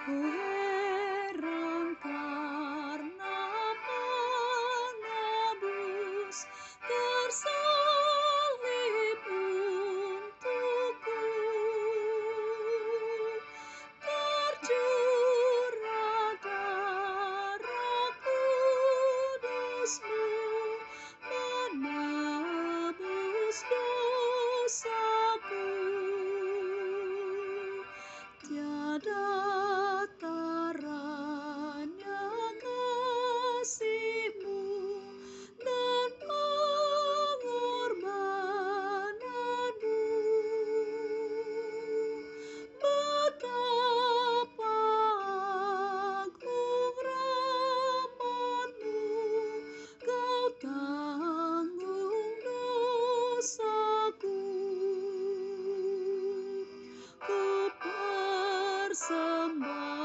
Ku heran karena penebus tersalib untukku, tercurah darah kudus-Mu menebus dosaku. Tiada taranya kasih-Mu dan pengorbanan-Mu. Betapa agung rahmat-Mu, Kau tanggung dosaku. Ku persembahkan